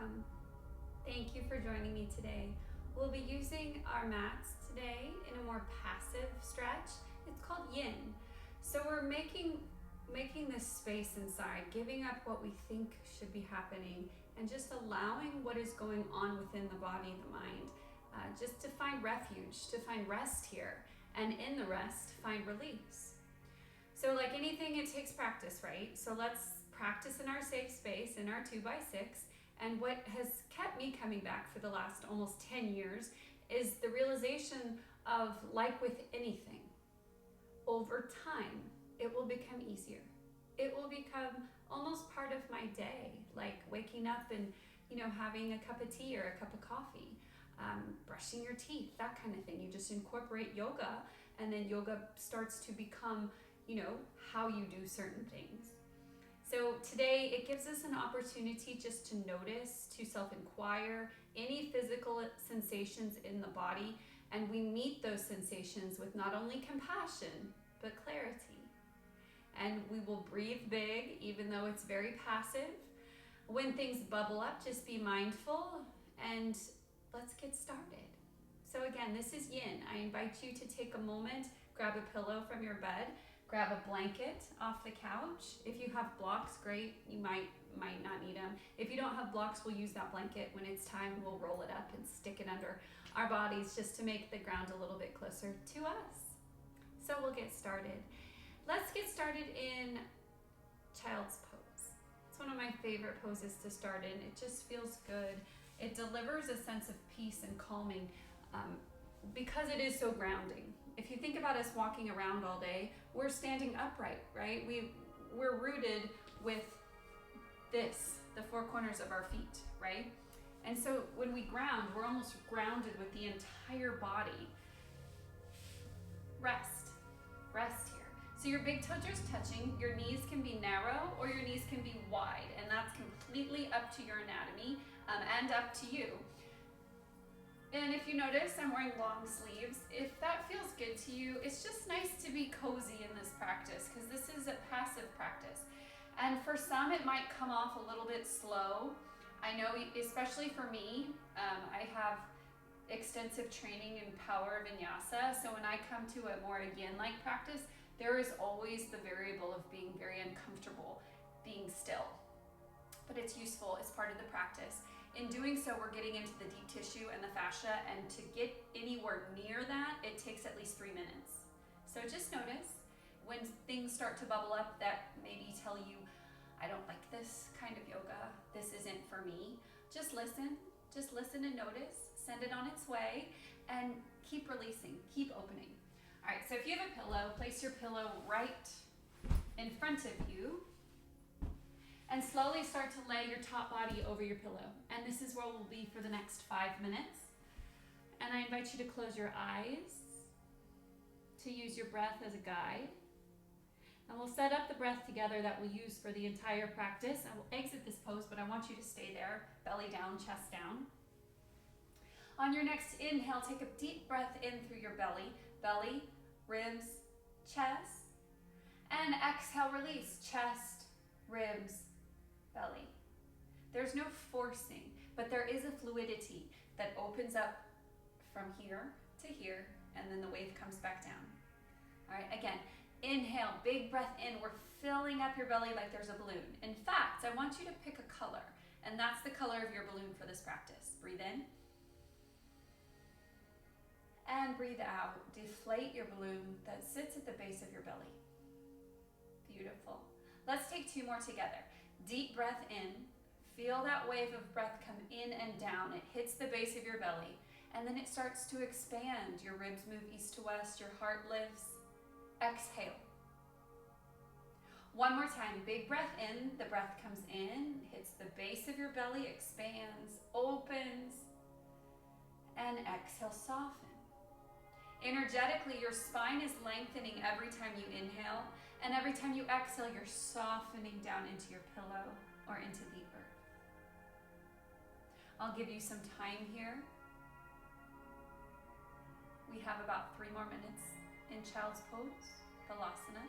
welcome. Thank you for joining me today. We'll be using our mats today in a more passive stretch. It's called yin. So we're making this space inside, giving up what we think should be happening, and just allowing what is going on within the body, the mind, just to find refuge, to find rest here, and in the rest, find release. So like anything, it takes practice, right? So let's practice in our safe space, in our 2x6. And what has kept me coming back for the last almost 10 years is the realization of, like with anything, over time, it will become easier. It will become almost part of my day, like waking up and, having a cup of tea or a cup of coffee, brushing your teeth, that kind of thing. You just incorporate yoga, and then yoga starts to become, how you do certain things. So today it gives us an opportunity just to notice, to self-inquire any physical sensations in the body, and we meet those sensations with not only compassion, but clarity. And we will breathe big, even though it's very passive. When things bubble up, just be mindful, and let's get started. So again, this is yin. I invite you to take a moment, grab a pillow from your bed, grab a blanket off the couch. If you have blocks, great. You might not need them. If you don't have blocks, we'll use that blanket. When it's time, we'll roll it up and stick it under our bodies just to make the ground a little bit closer to us. So we'll get started. Let's get started in child's pose. It's one of my favorite poses to start in. It just feels good. It delivers a sense of peace and calming because it is so grounding. If you think about us walking around all day, we're standing upright, right? We're rooted with this, the four corners of our feet, right? And so when we ground, we're almost grounded with the entire body. Rest here. So your big toes are touching, your knees can be narrow or your knees can be wide, and that's completely up to your anatomy and up to you. And if you notice, I'm wearing long sleeves. If that feels good to you, it's just nice to be cozy in this practice because this is a passive practice. And for some, it might come off a little bit slow. I know, especially for me, I have extensive training in power vinyasa. So when I come to a more yin-like practice, there is always the variable of being very uncomfortable, being still. But it's useful, it's part of the practice. In doing so, we're getting into the deep tissue and the fascia, and to get anywhere near that, it takes at least 3 minutes. So just notice when things start to bubble up that maybe tell you, I don't like this kind of yoga, this isn't for me. Just listen and notice, send it on its way, and keep releasing, keep opening. All right, so if you have a pillow, place your pillow right in front of you, and slowly start to lay your top body over your pillow. And this is where we'll be for the next 5 minutes. And I invite you to close your eyes, to use your breath as a guide. And we'll set up the breath together that we'll use for the entire practice. I will exit this pose, but I want you to stay there, belly down, chest down. On your next inhale, take a deep breath in through your belly, ribs, chest. And exhale, release, chest, ribs, belly. There's no forcing, but there is a fluidity that opens up from here to here, and then the wave comes back down. All right, again, inhale, big breath in. We're filling up your belly like there's a balloon. In fact, I want you to pick a color, and that's the color of your balloon for this practice. Breathe in. And breathe out. Deflate your balloon that sits at the base of your belly. Beautiful. Let's take 2 more together. Deep breath in. Feel that wave of breath come in and down. It hits the base of your belly, and then it starts to expand. Your ribs move east to west. Your heart lifts. Exhale. 1 more time. Big breath in. The breath comes in, hits the base of your belly, expands, opens, and exhale, soften. Energetically, your spine is lengthening every time you inhale, and every time you exhale, you're softening down into your pillow or into the earth. I'll give you some time here. We have about 3 more minutes in child's pose, Balasana.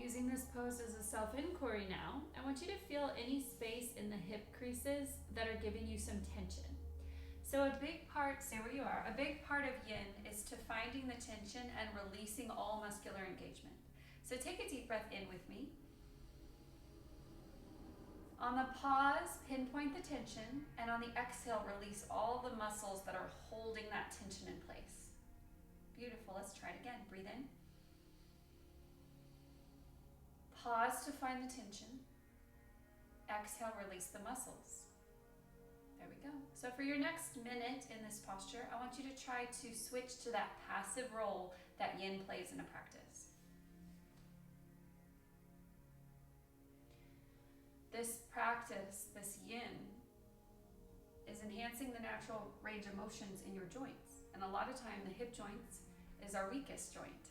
using this pose as a self-inquiry now, I want you to feel any space in the hip creases that are giving you some tension. So a big part, stay where you are, a big part of yin is to finding the tension and releasing all muscular engagement. So take a deep breath in with me. On the pause, pinpoint the tension, and on the exhale, release all the muscles that are holding that tension in place. Beautiful, let's try it again. Breathe in. Pause to find the tension. Exhale, release the muscles. There we go. So for your next minute in this posture, I want you to try to switch to that passive role that yin plays in a practice. This practice, this yin, is enhancing the natural range of motions in your joints. And a lot of time, the hip joints is our weakest joint.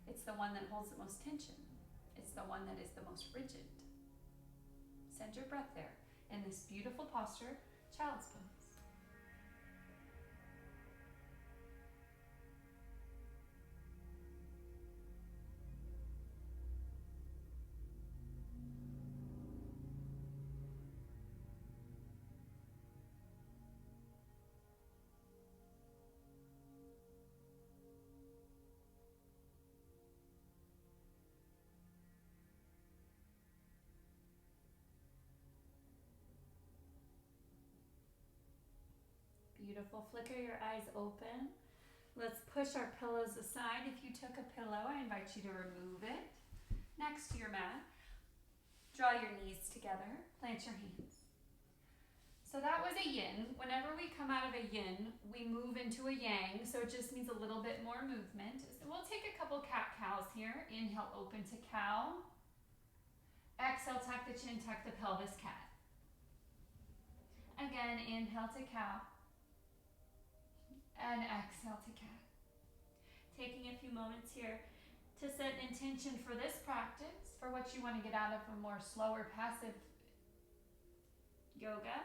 It's the one that holds the most tension. It's the one that is the most rigid. Send your breath there in this beautiful posture, child's pose. Beautiful. Flicker your eyes open. Let's push our pillows aside. If you took a pillow, I invite you to remove it. Next to your mat, draw your knees together, plant your hands. So that was a yin. Whenever we come out of a yin, we move into a yang, so it just means a little bit more movement. So we'll take a couple cat-cows here. Inhale, open to cow. Exhale, tuck the chin, tuck the pelvis, cat. Again, inhale to cow. And exhale to cat. Taking a few moments here to set an intention for this practice, for what you want to get out of a more slower, passive yoga.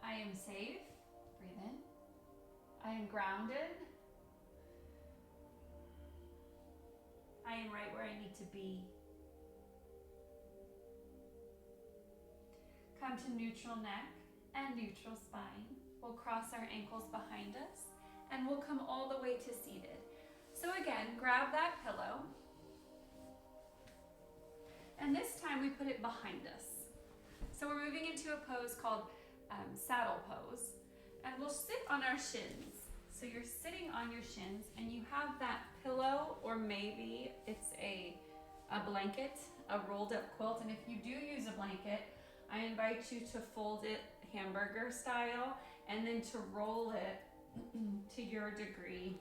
I am safe. Breathe in. I am grounded. I am right where I need to be. Come to neutral neck and neutral spine. We'll cross our ankles behind us and we'll come all the way to seated. So again, grab that pillow. And this time we put it behind us. So we're moving into a pose called saddle pose. And we'll sit on our shins. So you're sitting on your shins and you have that pillow, or maybe it's a blanket, a rolled up quilt. And if you do use a blanket, I invite you to fold it hamburger style and then to roll it to your degree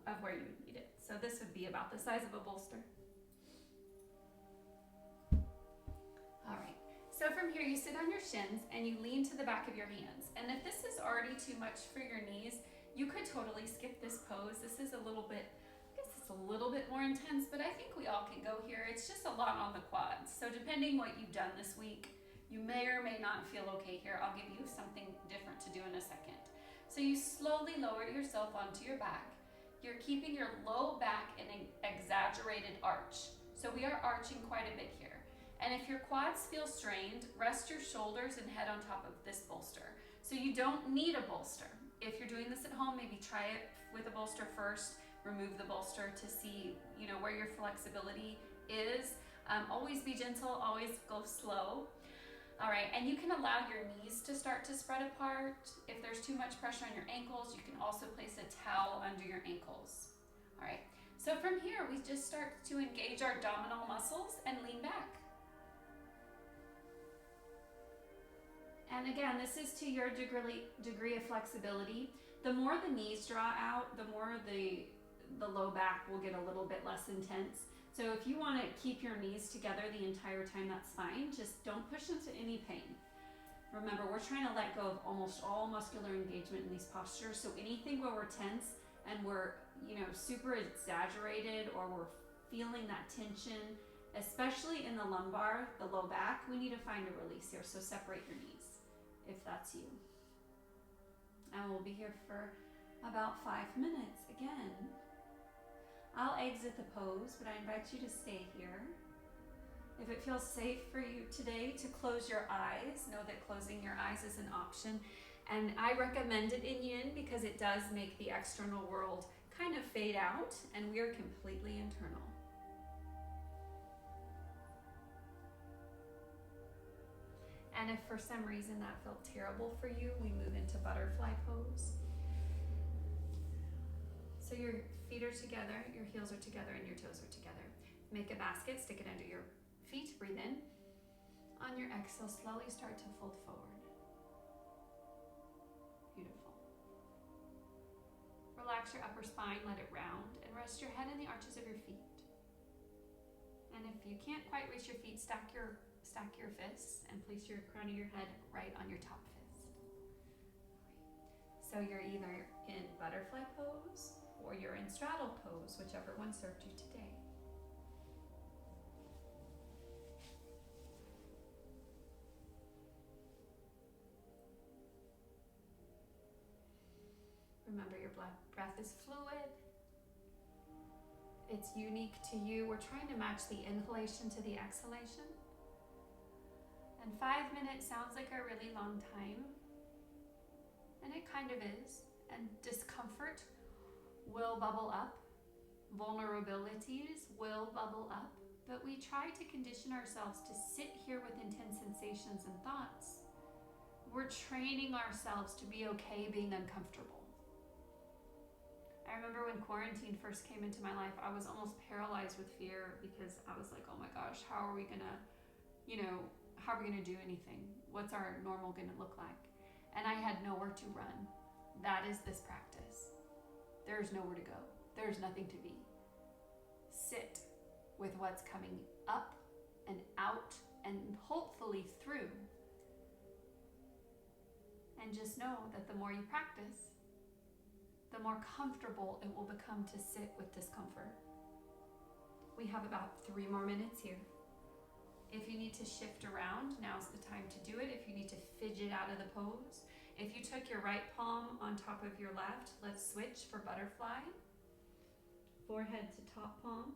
of where you need it. So this would be about the size of a bolster. All right, so from here you sit on your shins and you lean to the back of your hands. And if this is already too much for your knees, you could totally skip this pose. This is a little bit more intense, but I think we all can go here. It's just a lot on the quads. So depending what you've done this week, you may or may not feel okay here. I'll give you something different to do in a second. So you slowly lower yourself onto your back. You're keeping your low back in an exaggerated arch. So we are arching quite a bit here. And if your quads feel strained, rest your shoulders and head on top of this bolster. So you don't need a bolster. If you're doing this at home, maybe try it with a bolster first. Remove the bolster to see, where your flexibility is. Always be gentle, always go slow. All right, and you can allow your knees to start to spread apart. If there's too much pressure on your ankles, you can also place a towel under your ankles. All right, so from here, we just start to engage our abdominal muscles and lean back. And again, this is to your degree of flexibility. The more the knees draw out, the more the low back will get a little bit less intense. So if you want to keep your knees together the entire time, that's fine. Just don't push into any pain. Remember, we're trying to let go of almost all muscular engagement in these postures. So anything where we're tense and we're, super exaggerated, or we're feeling that tension, especially in the lumbar, the low back, we need to find a release here. So separate your knees if that's you. And we'll be here for about 5 minutes. Again, I'll exit the pose, but I invite you to stay here. If it feels safe for you today to close your eyes, know that closing your eyes is an option. And I recommend it in yin because it does make the external world kind of fade out and we are completely internal. And if for some reason that felt terrible for you, we move into butterfly pose. So your feet are together, your heels are together, and your toes are together. Make a basket, stick it under your feet, breathe in. On your exhale, slowly start to fold forward. Beautiful. Relax your upper spine, let it round, and rest your head in the arches of your feet. And if you can't quite reach your feet, stack your fists and place your crown of your head right on your top fist. So you're either in butterfly pose or you're in straddle pose, whichever one served you today. Remember, your breath is fluid. It's unique to you. We're trying to match the inhalation to the exhalation. And 5 minutes sounds like a really long time. And it kind of is. And discomfort will bubble up. Vulnerabilities will bubble up. But we try to condition ourselves to sit here with intense sensations and thoughts. We're training ourselves to be okay being uncomfortable. I remember when quarantine first came into my life, I was almost paralyzed with fear because I was like, oh my gosh, how are we gonna do anything? What's our normal gonna look like? And I had nowhere to run. That is this practice. There's nowhere to go. There's nothing to be. Sit with what's coming up and out and hopefully through. And just know that the more you practice, the more comfortable it will become to sit with discomfort. We have about 3 more minutes here. If you need to shift around, now's the time to do it. If you need to fidget out of the pose. If you took your right palm on top of your left, let's switch for butterfly. Forehead to top palm.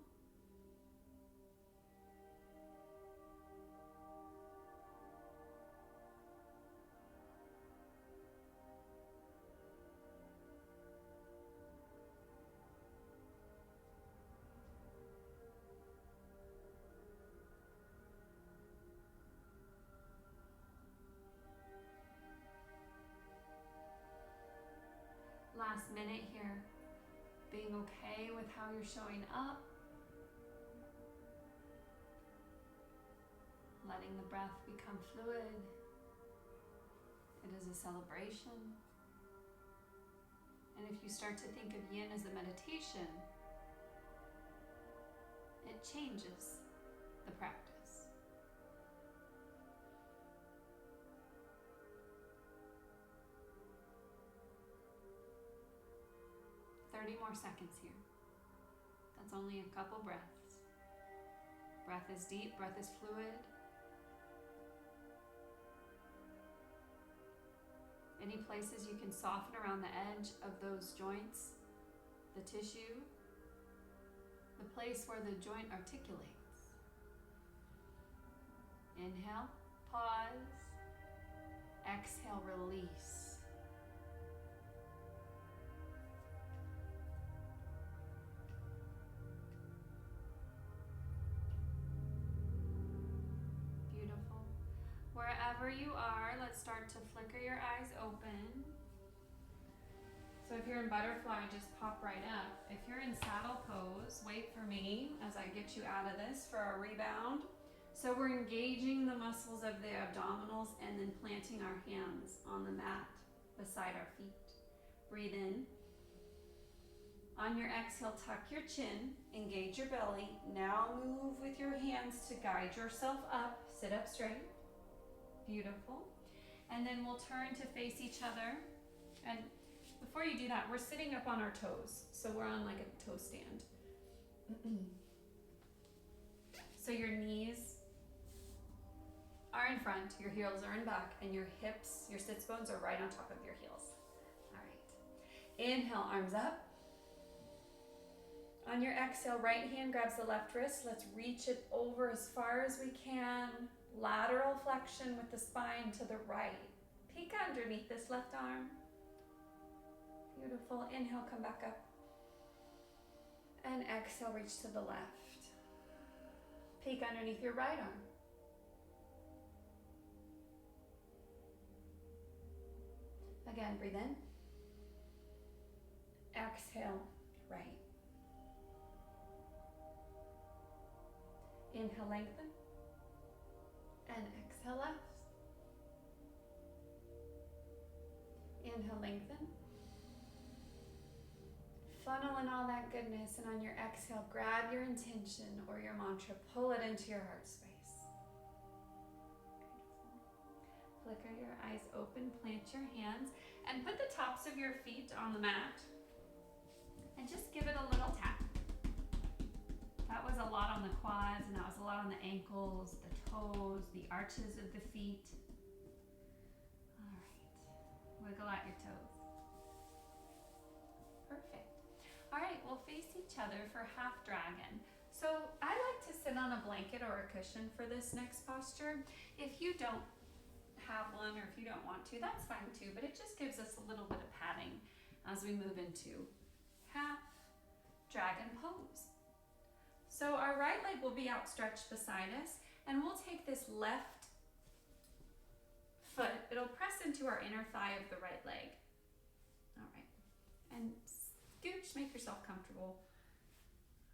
Last minute here, being okay with how you're showing up, letting the breath become fluid. It is a celebration. And if you start to think of yin as a meditation, it changes the practice. 30 more seconds here. That's only a couple breaths. Breath is deep, breath is fluid. Any places you can soften around the edge of those joints, the tissue, the place where the joint articulates. Inhale, pause. Exhale, release. Wherever you are, let's start to flicker your eyes open. So if you're in butterfly, just pop right up. If you're in saddle pose, wait for me as I get you out of this for a rebound. So we're engaging the muscles of the abdominals and then planting our hands on the mat beside our feet. Breathe in. On your exhale, tuck your chin, engage your belly. Now move with your hands to guide yourself up. Sit up straight. Beautiful. And then we'll turn to face each other. And before you do that, we're sitting up on our toes. So we're on like a toe stand. So your knees are in front, your heels are in back, and your hips, your sits bones are right on top of your heels. All right. Inhale, arms up. On your exhale, right hand grabs the left wrist. Let's reach it over as far as we can. Lateral flexion with the spine to the right. Peek underneath this left arm. Beautiful. Inhale, come back up. And exhale, reach to the left. Peek underneath your right arm. Again, breathe in. Exhale, right. Inhale, lengthen. And exhale, left. Inhale, lengthen. Funnel in all that goodness, and on your exhale, grab your intention or your mantra, pull it into your heart space. Beautiful. Flicker your eyes open, plant your hands, and put the tops of your feet on the mat, and just give it a little tap. That was a lot on the quads, and that was a lot on the ankles, the toes, the arches of the feet. All right, wiggle out your toes. Perfect. All right, we'll face each other for half dragon. So I like to sit on a blanket or a cushion for this next posture. If you don't have one, or if you don't want to, that's fine too, but it just gives us a little bit of padding as we move into half dragon pose. So our right leg will be outstretched beside us, and we'll take this left foot, it'll press into our inner thigh of the right leg. All right, and scooch, make yourself comfortable.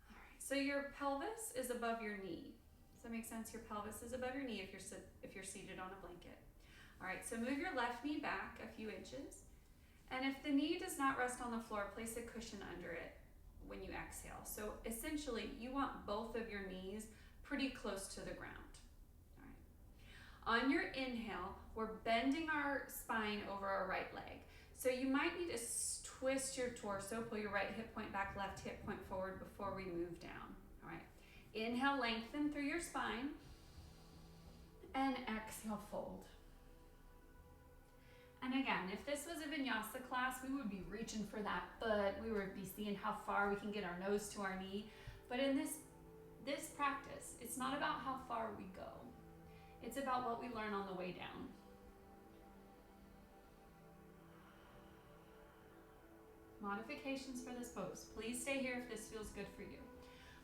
All right, so your pelvis is above your knee. Does that make sense? Your pelvis is above your knee if you're seated on a blanket. All right, so move your left knee back a few inches, and if the knee does not rest on the floor, place a cushion under it when you exhale. So essentially, you want both of your knees pretty close to the ground. All right. On your inhale, we're bending our spine over our right leg. So you might need to twist your torso, pull your right hip point back, left hip point forward before we move down. All right. Inhale, lengthen through your spine, and exhale, fold. And again, if this was a vinyasa class, we would be reaching for that foot. We would be seeing how far we can get our nose to our knee. But in this practice, it's not about how far we go. It's about what we learn on the way down. Modifications for this pose. Please stay here if this feels good for you.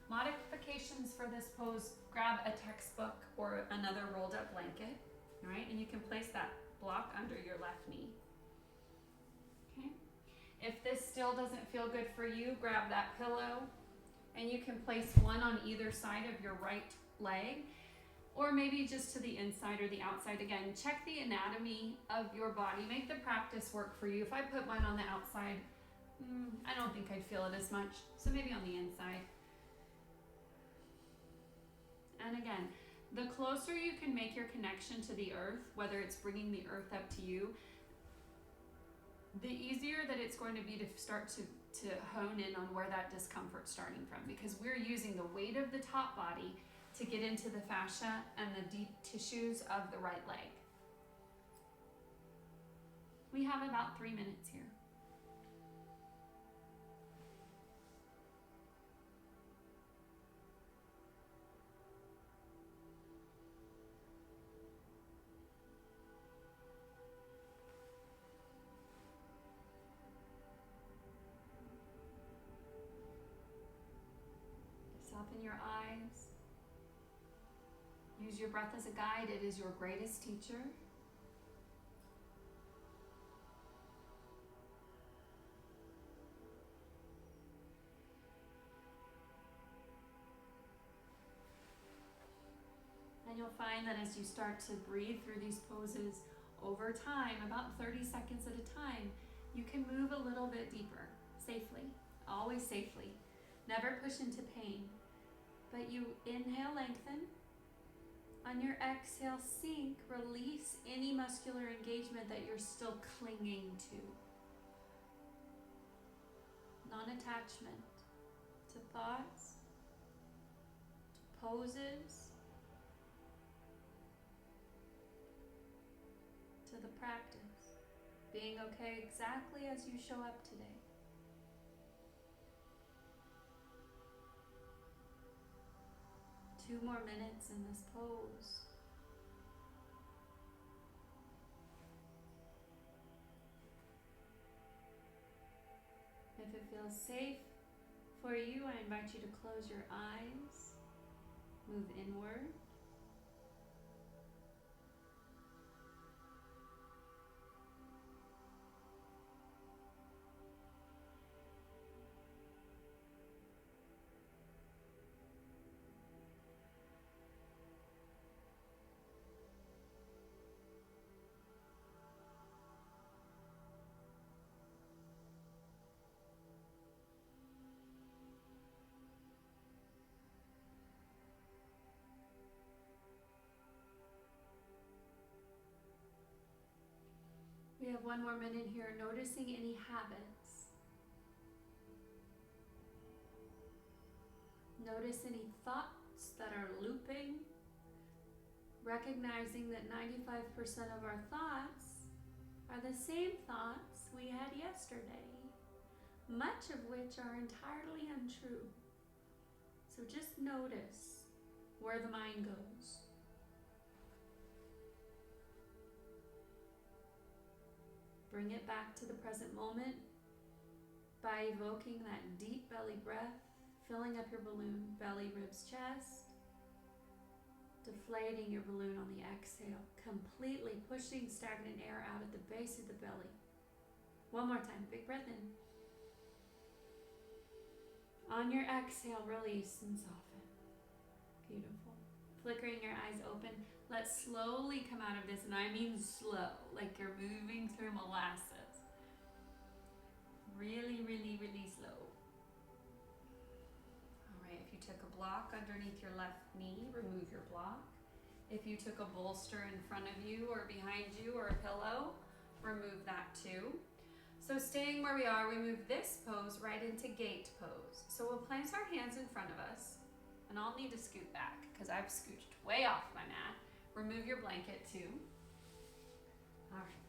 Modifications for this pose, grab a textbook or another rolled up blanket, all right? And you can place that block under your left knee. Okay. If this still doesn't feel good for you, grab that pillow, and you can place one on either side of your right leg, or maybe just to the inside or the outside. Again, check the anatomy of your body. Make the practice work for you. If I put mine on the outside, I don't think I'd feel it as much. So maybe on the inside. And again, the closer you can make your connection to the earth, whether it's bringing the earth up to you, the easier that it's going to be to start to hone in on where that discomfort's starting from, because we're using the weight of the top body to get into the fascia and the deep tissues of the right leg. We have about 3 minutes here. Soften your eyes. Use your breath as a guide. It is your greatest teacher. And you'll find that as you start to breathe through these poses over time, about 30 seconds at a time, you can move a little bit deeper, safely, always safely. Never push into pain. But you inhale, lengthen. On your exhale, sink, release any muscular engagement that you're still clinging to. Non-attachment to thoughts, to poses, to the practice. Being okay exactly as you show up today. 2 more minutes in this pose. If it feels safe for you, I invite you to close your eyes, move inward. We have 1 more minute here, noticing any habits. Notice any thoughts that are looping. Recognizing that 95% of our thoughts are the same thoughts we had yesterday, much of which are entirely untrue. So just notice where the mind goes. Bring it back to the present moment by evoking that deep belly breath, filling up your balloon, belly, ribs, chest, deflating your balloon on the exhale, completely pushing stagnant air out at the base of the belly. 1 more time, big breath in. On your exhale, release and soften. Beautiful. Flickering your eyes open. Let's slowly come out of this, and I mean slow, like you're moving through molasses. Really, really, really slow. All right, if you took a block underneath your left knee, remove your block. If you took a bolster in front of you or behind you or a pillow, remove that too. So staying where we are, we move this pose right into gate pose. So we'll place our hands in front of us, and I'll need to scoot back because I've scooched way off my mat. Remove your blanket too. All right.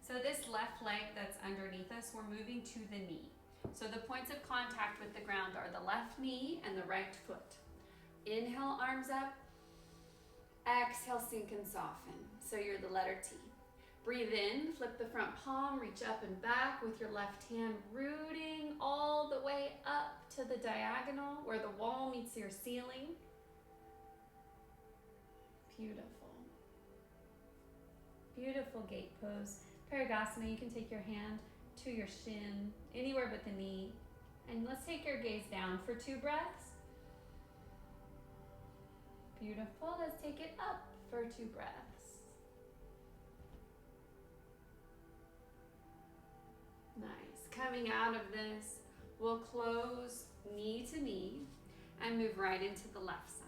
So this left leg that's underneath us, we're moving to the knee. So the points of contact with the ground are the left knee and the right foot. Inhale, arms up. Exhale, sink and soften. So you're the letter T. Breathe in, flip the front palm, reach up and back with your left hand, rooting all the way up to the diagonal where the wall meets your ceiling. Beautiful. Beautiful gate pose. Parigasana, you can take your hand to your shin, anywhere but the knee. And let's take your gaze down for 2 breaths. Beautiful. Let's take it up for 2 breaths. Nice. Coming out of this, we'll close knee to knee and move right into the left side.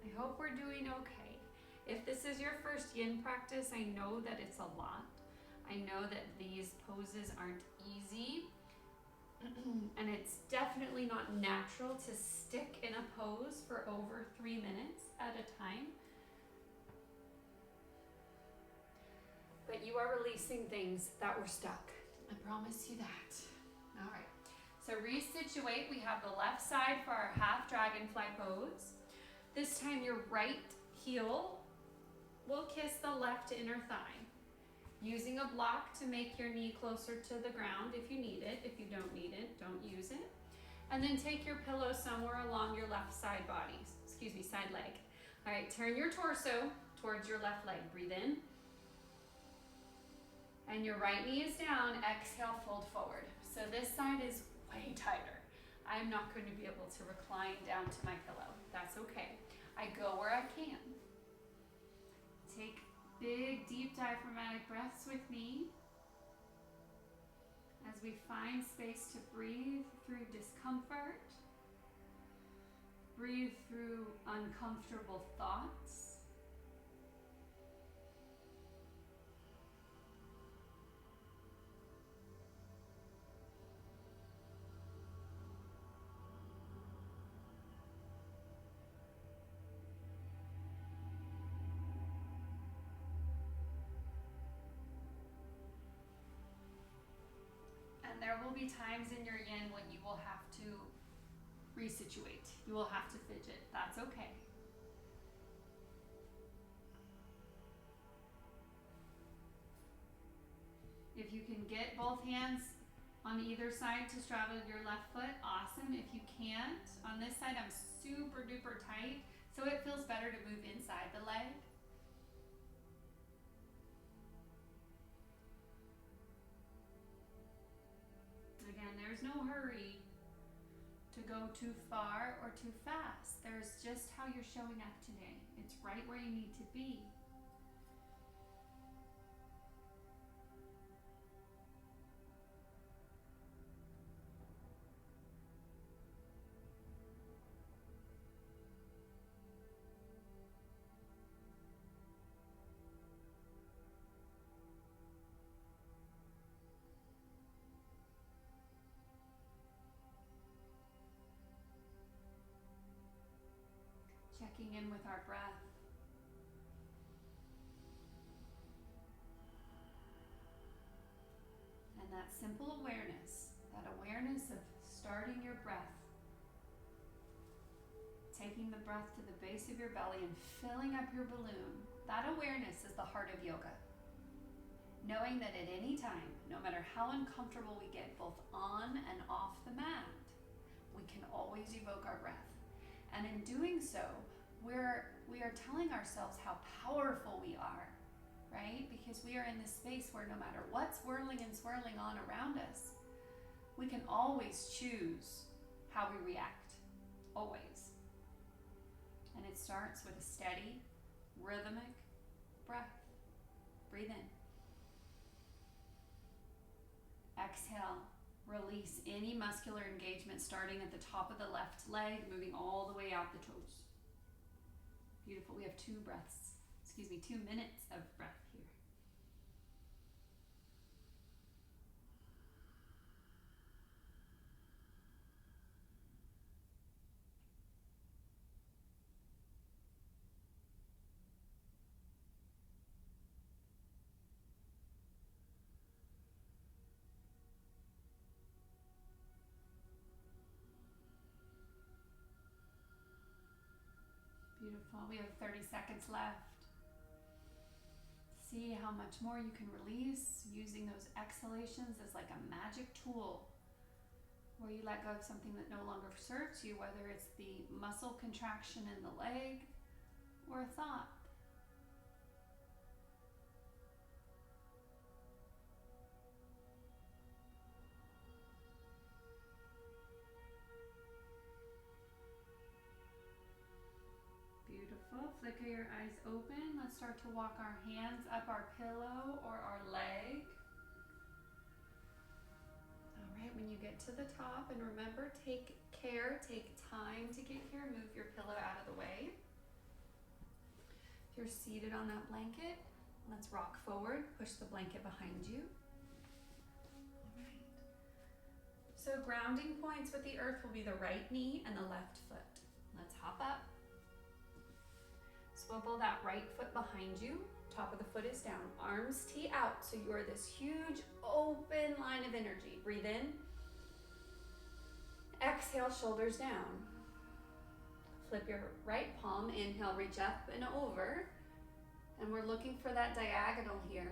I hope we're doing okay. If this is your first yin practice, I know that it's a lot. I know that these poses aren't easy. And it's definitely not natural to stick in a pose for over 3 minutes at a time. But you are releasing things that were stuck. I promise you that. All right. So resituate. We have the left side for our half dragonfly pose. This time your right heel will kiss the left inner thigh. Using a block to make your knee closer to the ground if you need it. If you don't need it, don't use it. And then take your pillow somewhere along your left side body. Side leg. All right, turn your torso towards your left leg. Breathe in. And your right knee is down. Exhale, fold forward. So this side is way tighter. I'm not going to be able to recline down to my pillow. That's okay. I go where I can. Take big, deep diaphragmatic breaths with me as we find space to breathe through discomfort, breathe through uncomfortable thoughts. And there will be times in your yin when you will have to resituate. You will have to fidget. That's okay. If you can get both hands on either side to straddle your left foot, awesome. If you can't, on this side I'm super duper tight, so it feels better to move inside the leg. Again, there's no hurry to go too far or too fast. There's just how you're showing up today. It's right where you need to be. Checking in with our breath. And that simple awareness, that awareness of starting your breath, taking the breath to the base of your belly and filling up your balloon, that awareness is the heart of yoga. Knowing that at any time, no matter how uncomfortable we get both on and off the mat, we can always evoke our breath. And in doing so, we are telling ourselves how powerful we are, right? Because we are in this space where no matter what's whirling and swirling on around us, we can always choose how we react, always. And it starts with a steady, rhythmic breath. Breathe in. Exhale. Release any muscular engagement starting at the top of the left leg, moving all the way out the toes. Beautiful. We have 2 minutes of breath here. Beautiful. We have 30 seconds left. See how much more you can release using those exhalations as like a magic tool where you let go of something that no longer serves you, whether it's the muscle contraction in the leg or a thought. Beautiful. Flicker your eyes open. Let's start to walk our hands up our pillow or our leg. All right, when you get to the top, and remember, take time to get here. Move your pillow out of the way. If you're seated on that blanket, let's rock forward. Push the blanket behind you. All right. So grounding points with the earth will be the right knee and the left foot. Let's hop up. Swivel that right foot behind you. Top of the foot is down. Arms tee out, so you're this huge open line of energy. Breathe in. Exhale, shoulders down. Flip your right palm. Inhale, reach up and over. And we're looking for that diagonal here.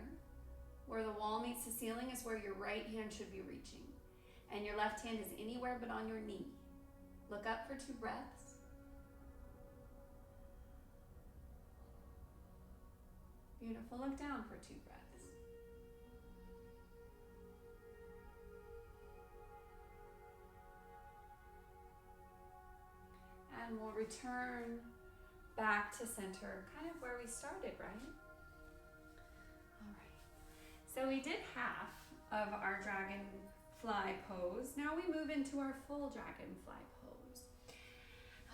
Where the wall meets the ceiling is where your right hand should be reaching. And your left hand is anywhere but on your knee. Look up for 2 breaths. Beautiful. Look down for 2 breaths. And we'll return back to center, kind of where we started, right? All right. So we did half of our dragonfly pose. Now we move into our full dragonfly pose.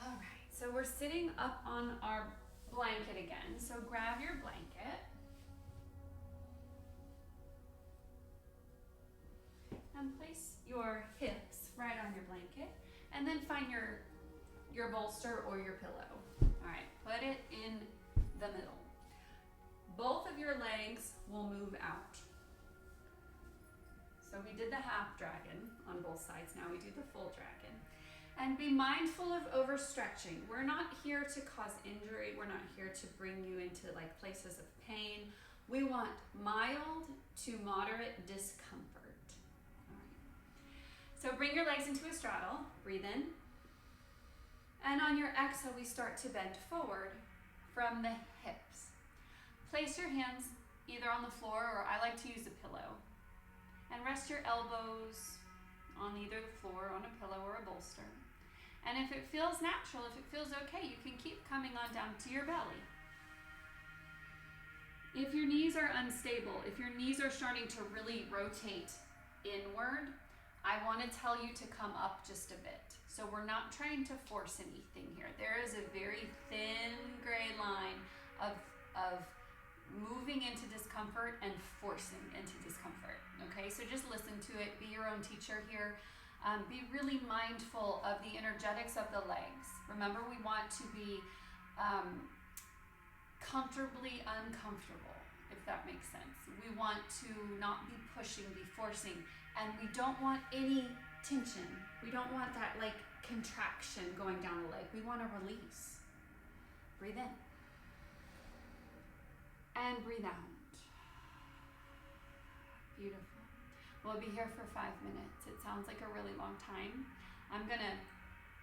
All right. So we're sitting up on our blanket again. So grab your blanket and place your hips right on your blanket, and then find your bolster or your pillow. All right, put it in the middle. Both of your legs will move out. So we did the half dragon on both sides. Now we do the full dragon. And be mindful of overstretching. We're not here to cause injury. We're not here to bring you into like places of pain. We want mild to moderate discomfort. All right. So bring your legs into a straddle. Breathe in. And on your exhale, we start to bend forward from the hips. Place your hands either on the floor, or I like to use a pillow. And rest your elbows on either the floor, on a pillow, or a bolster. And if it feels natural, if it feels okay, you can keep coming on down to your belly. If your knees are unstable, if your knees are starting to really rotate inward, I want to tell you to come up just a bit. So we're not trying to force anything here. There is a very thin gray line of moving into discomfort and forcing into discomfort. Okay, so just listen to it. Be your own teacher here. Be really mindful of the energetics of the legs. Remember, we want to be comfortably uncomfortable, if that makes sense. We want to not be pushing, be forcing, and we don't want any tension. We don't want that like contraction going down the leg. We want to release. Breathe in. And breathe out. Beautiful. We'll be here for 5 minutes. It sounds like a really long time. I'm gonna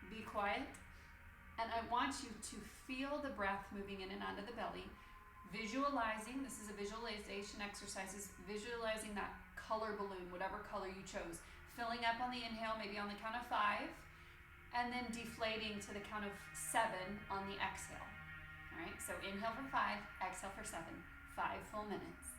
be quiet, and I want you to feel the breath moving in and out of the belly, visualizing, this is a visualization exercise, is visualizing that color balloon, whatever color you chose, filling up on the inhale, maybe on the count of 5, and then deflating to the count of 7 on the exhale. All right, so inhale for 5, exhale for 7, 5 full minutes.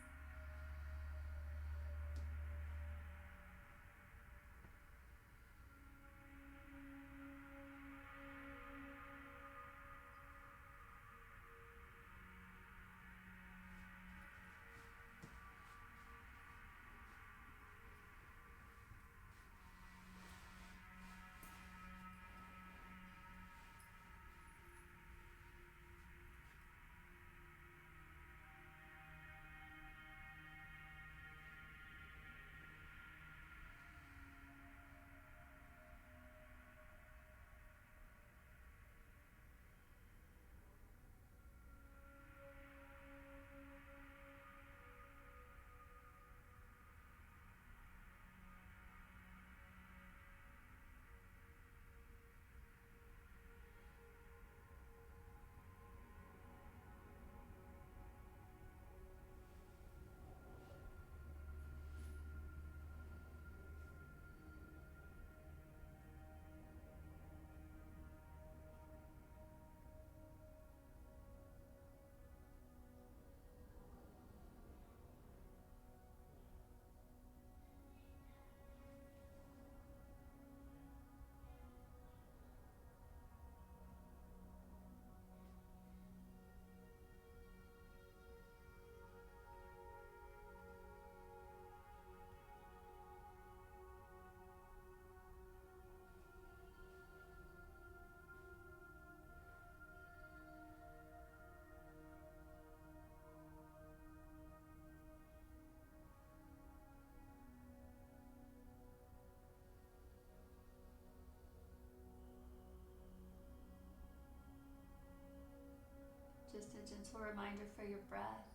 Just a gentle reminder for your breath.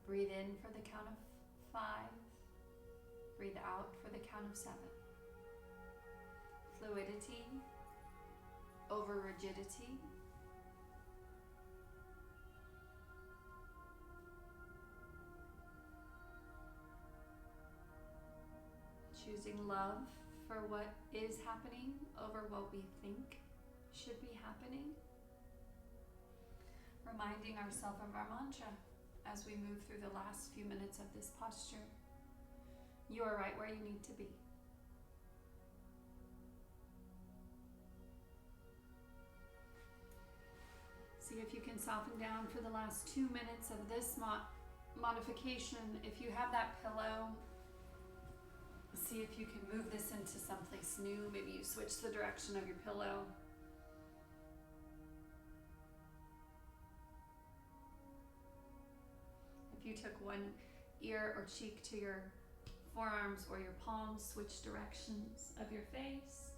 Breathe in for the count of 5. Breathe out for the count of 7. Fluidity over rigidity. Choosing love for what is happening over what we think should be happening. Reminding ourselves of our mantra as we move through the last few minutes of this posture. You are right where you need to be. See if you can soften down for the last 2 minutes of this modification. If you have that pillow, see if you can move this into someplace new. Maybe you switch the direction of your pillow. If you took one ear or cheek to your forearms or your palms, switch directions of your face.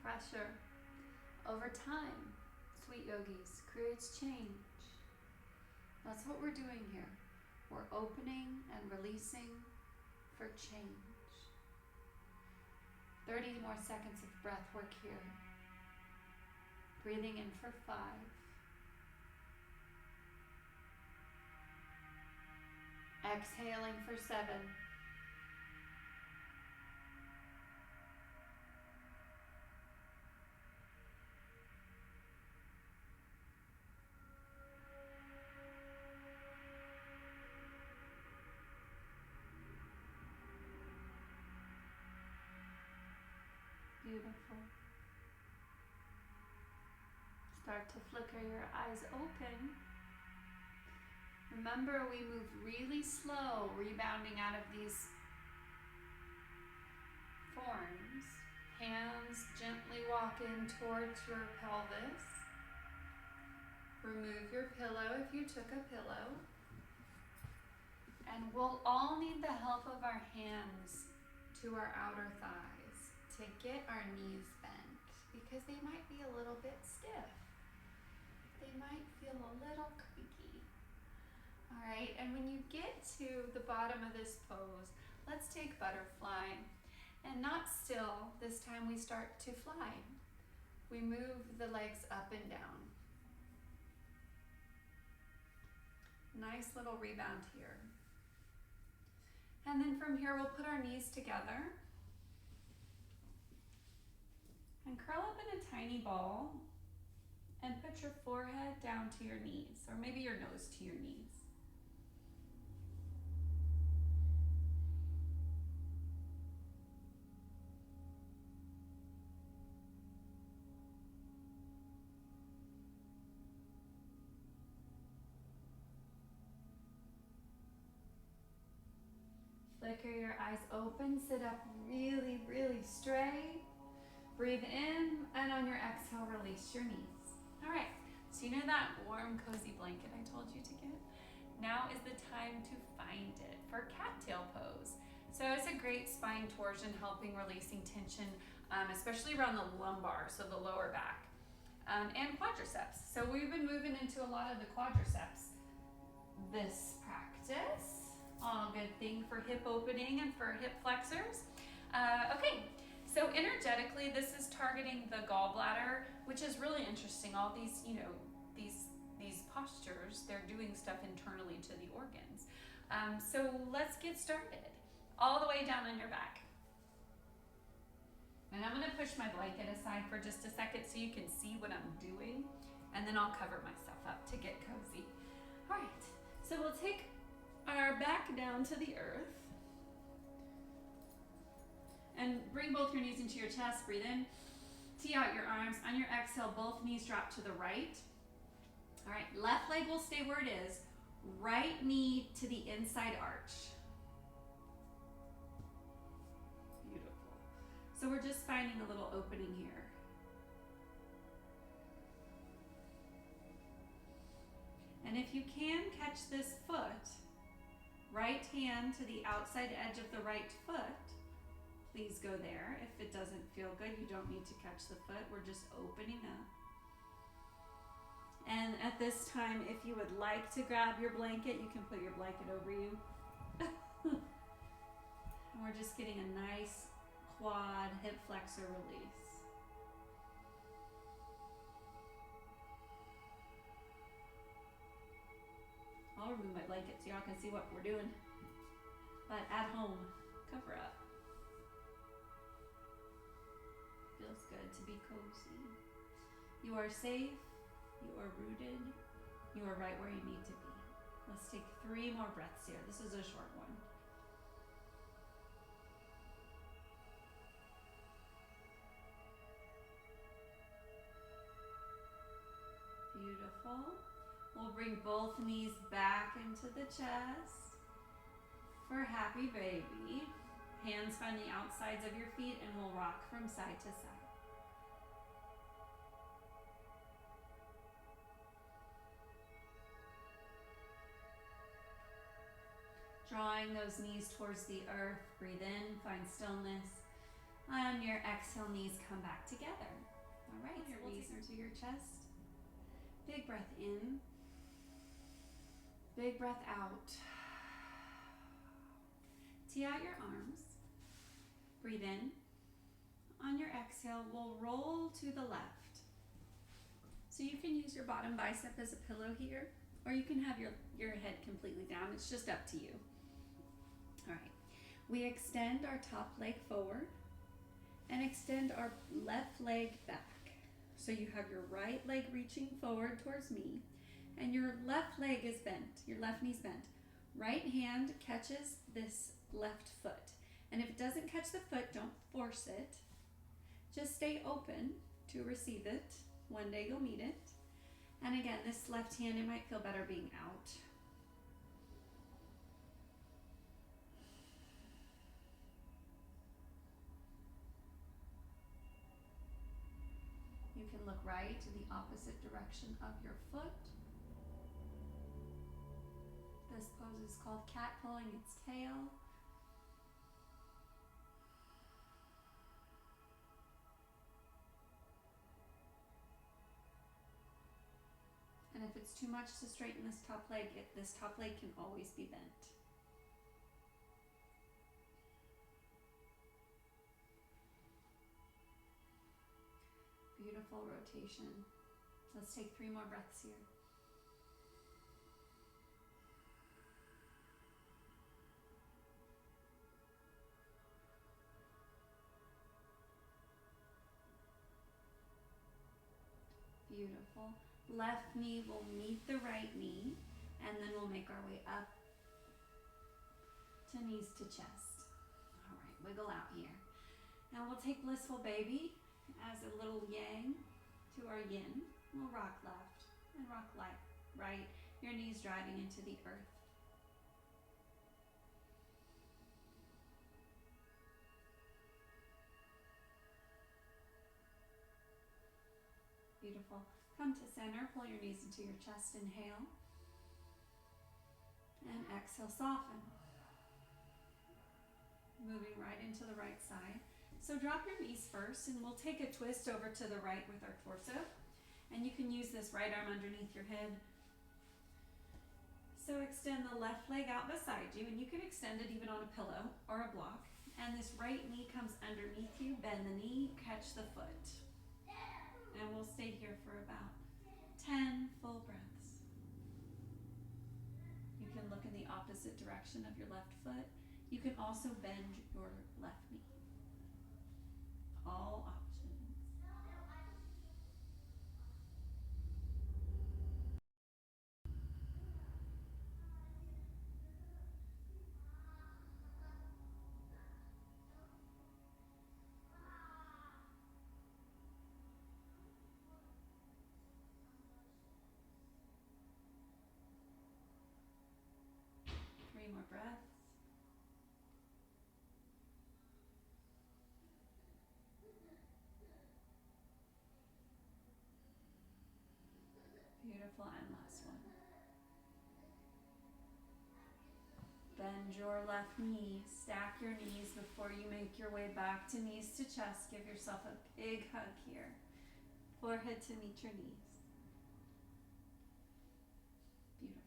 Pressure over time, sweet yogis, creates change. That's what we're doing here. We're opening and releasing for change. 30 more seconds of breath work here. Breathing in for 5. Exhaling for 7. Beautiful. Start to flicker your eyes open. Remember, we move really slow, rebounding out of these forms. Hands gently walk in towards your pelvis. Remove your pillow if you took a pillow. And we'll all need the help of our hands to our outer thighs to get our knees bent, because they might be a little bit stiff. They might feel a little creaky. All right, and when you get to the bottom of this pose, let's take butterfly. And not still, this time we start to fly. We move the legs up and down. Nice little rebound here. And then from here, we'll put our knees together and curl up in a tiny ball and put your forehead down to your knees, or maybe your nose to your knees. Flicker your eyes open, sit up really, really straight. Breathe in, and on your exhale, release your knees. All right, so you know that warm, cozy blanket I told you to get? Now is the time to find it for cattail pose. So it's a great spine torsion, helping releasing tension, especially around the lumbar, so the lower back, and quadriceps. So we've been moving into a lot of the quadriceps this practice. All good thing for hip opening and for hip flexors. Okay. So energetically, this is targeting the gallbladder, which is really interesting. All these, these postures, they're doing stuff internally to the organs. So let's get started. All the way down on your back. And I'm gonna push my blanket aside for just a second so you can see what I'm doing, and then I'll cover myself up to get cozy. All right, so we'll take our back down to the earth. And bring both your knees into your chest, breathe in. Tee out your arms. On your exhale, both knees drop to the right. All right, left leg will stay where it is. Right knee to the inside arch. Beautiful. So we're just finding a little opening here. And if you can catch this foot, right hand to the outside edge of the right foot, please go there. If it doesn't feel good, you don't need to catch the foot. We're just opening up. And at this time, if you would like to grab your blanket, you can put your blanket over you. And we're just getting a nice quad hip flexor release. I'll remove my blanket so y'all can see what we're doing. But at home, cover up. Feels good to be cozy. You are safe, you are rooted, you are right where you need to be. Let's take 3 more breaths here. This is a short one. Beautiful. We'll bring both knees back into the chest for happy baby. Hands find the outsides of your feet and we'll rock from side to side. Drawing those knees towards the earth, breathe in, find stillness. On your exhale, knees come back together. All right, your knees into your chest. Big breath in. Big breath out. Tee out your arms. Breathe in. On your exhale, we'll roll to the left. So you can use your bottom bicep as a pillow here, or you can have your head completely down. It's just up to you. All right. We extend our top leg forward and extend our left leg back. So you have your right leg reaching forward towards me, and your left leg is bent, your left knee's bent. Right hand catches this left foot. And if it doesn't catch the foot, don't force it. Just stay open to receive it. One day you'll need it. And again, this left hand, it might feel better being out. You can look right to the opposite direction of your foot. This pose is called cat pulling its tail. And if it's too much to straighten this top leg can always be bent. Beautiful rotation. Let's take 3 more breaths here. Beautiful. Left knee will meet the right knee, and then we'll make our way up to knees to chest. All right, wiggle out here. Now we'll take blissful baby as a little yang to our yin. We'll rock left and rock right. Your knees driving into the earth. Beautiful. Come to center, pull your knees into your chest, inhale. And exhale, soften. Moving right into the right side. So drop your knees first, and we'll take a twist over to the right with our torso. And you can use this right arm underneath your head. So extend the left leg out beside you, and you can extend it even on a pillow or a block. And this right knee comes underneath you, bend the knee, catch the foot. And we'll stay here for about 10 full breaths. You can look in the opposite direction of your left foot. You can also bend your left knee. All options. Three more breaths. Beautiful, and last one. Bend your left knee, stack your knees before you make your way back to knees to chest. Give yourself a big hug here. Forehead to meet your knees. Beautiful.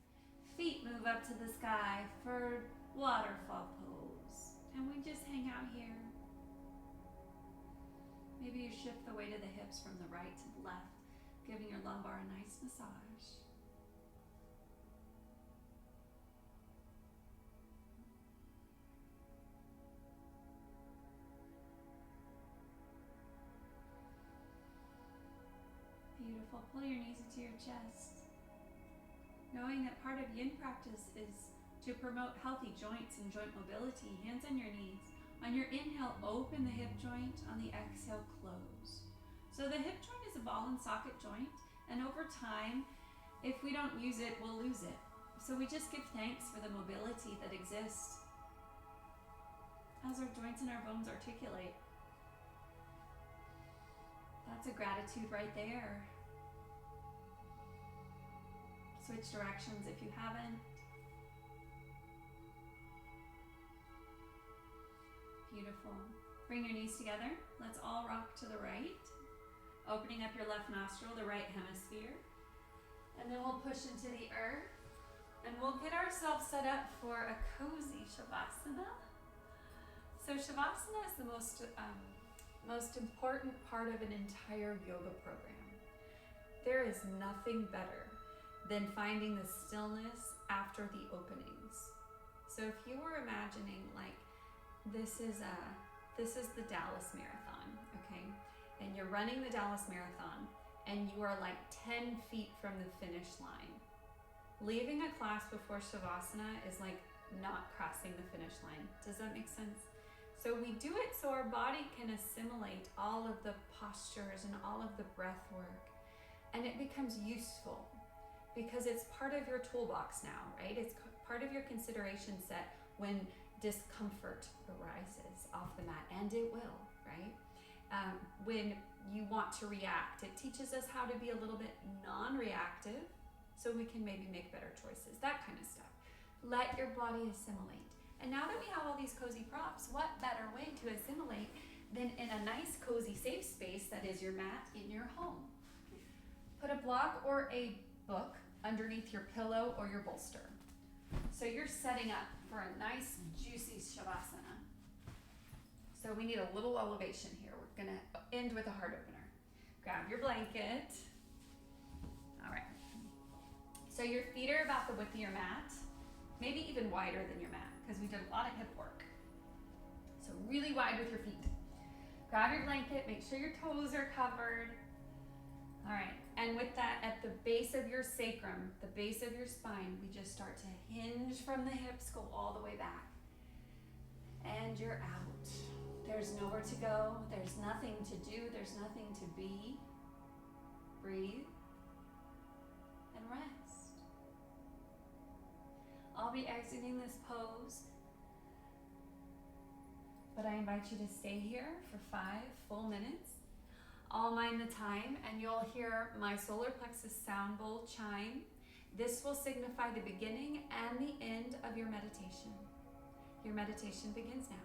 Feet move up to the sky for waterfall pose. And we just hang out here. Maybe you shift the weight of the hips from the right to the left, giving your lumbar a nice massage. Beautiful. Pull your knees into your chest. Knowing that part of yin practice is to promote healthy joints and joint mobility. Hands on your knees. On your inhale, open the hip joint. On the exhale, close. So the hip joint is a ball and socket joint, and over time, if we don't use it, we'll lose it. So we just give thanks for the mobility that exists as our joints and our bones articulate. That's a gratitude right there. Switch directions if you haven't. Beautiful. Bring your knees together. Let's all rock to the right. Opening up your left nostril, the right hemisphere. And then we'll push into the earth. And we'll get ourselves set up for a cozy Shavasana. So Shavasana is the most important part of an entire yoga program. There is nothing better than finding the stillness after the openings. So if you were imagining like this is the Dallas Marathon, okay? And you're running the Dallas Marathon and you are like 10 feet from the finish line. Leaving a class before Shavasana is like not crossing the finish line. Does that make sense? So we do it so our body can assimilate all of the postures and all of the breath work, and it becomes useful because it's part of your toolbox now, right? It's part of your consideration set when discomfort arises off the mat, and it will, right? When you want to react, it teaches us how to be a little bit non-reactive so we can maybe make better choices, that kind of stuff. Let your body assimilate. And now that we have all these cozy props, what better way to assimilate than in a nice, cozy, safe space that is your mat in your home. Put a block or a book underneath your pillow or your bolster. So you're setting up for a nice, juicy Shavasana. So we need a little elevation here. We're gonna end with a heart opener. Grab your blanket. All right. So your feet are about the width of your mat, maybe even wider than your mat, because we did a lot of hip work. So really wide with your feet. Grab your blanket, make sure your toes are covered. All right, and with that, at the base of your sacrum, the base of your spine, we just start to hinge from the hips, go all the way back. And you're out. There's nowhere to go, there's nothing to do, there's nothing to be. Breathe and rest. I'll be exiting this pose, but I invite you to stay here for 5 full minutes. I'll mind the time and you'll hear my solar plexus sound bowl chime. This will signify the beginning and the end of your meditation. Your meditation begins now.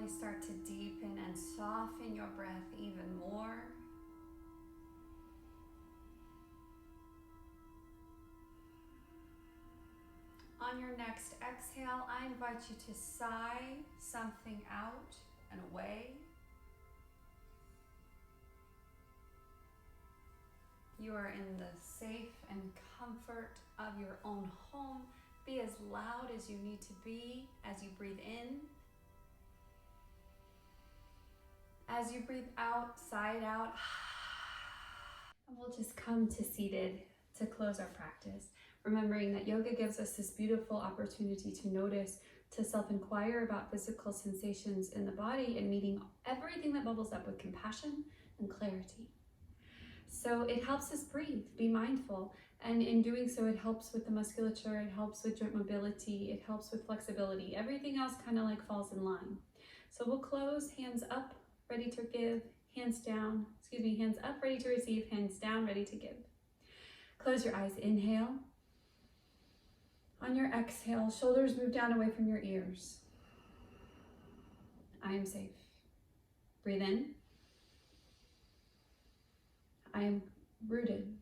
slowly start to deepen and soften your breath even more. On your next exhale, I invite you to sigh something out and away. You are in the safe and comfort of your own home. Be as loud as you need to be as you breathe in. As you breathe out, sigh it out. And we'll just come to seated to close our practice, remembering that yoga gives us this beautiful opportunity to notice, to self-inquire about physical sensations in the body, and meeting everything that bubbles up with compassion and clarity. So it helps us breathe, be mindful, and in doing so it helps with the musculature, it helps with joint mobility, it helps with flexibility. Everything else kind of like falls in line. So we'll close, hands up, ready to give, hands down, hands up, ready to receive, hands down, ready to give. Close your eyes, inhale. On your exhale, shoulders move down away from your ears. I am safe. Breathe in. I am rooted.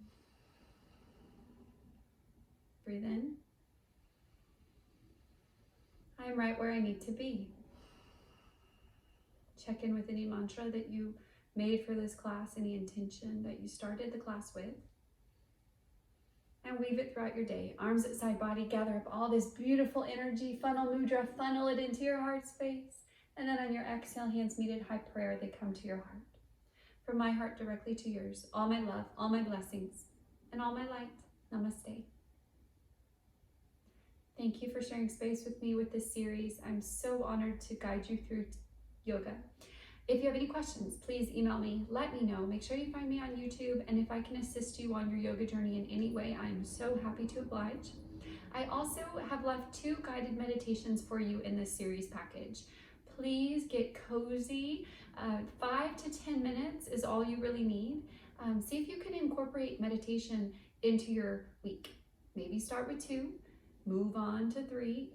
Breathe in. I am right where I need to be. Check in with any mantra that you made for this class, any intention that you started the class with. And weave it throughout your day. Arms at side body, gather up all this beautiful energy, funnel mudra, funnel it into your heart space. And then on your exhale, hands meet at high prayer, they come to your heart. From my heart directly to yours, all my love, all my blessings, and all my light. Namaste. Thank you for sharing space with me with this series. I'm so honored to guide you through yoga. If you have any questions, please email me, let me know. Make sure you find me on YouTube, and if I can assist you on your yoga journey in any way, I'm so happy to oblige. I also have left 2 guided meditations for you in this series package. Please get cozy. 5 to 10 minutes is all you really need. See if you can incorporate meditation into your week. Maybe start with 2, move on to 3,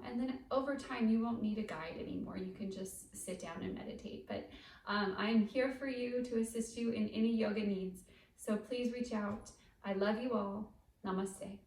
and then over time you won't need a guide anymore. You can just sit down and meditate. But I'm here for you to assist you in any yoga needs. So please reach out. I love you all. Namaste.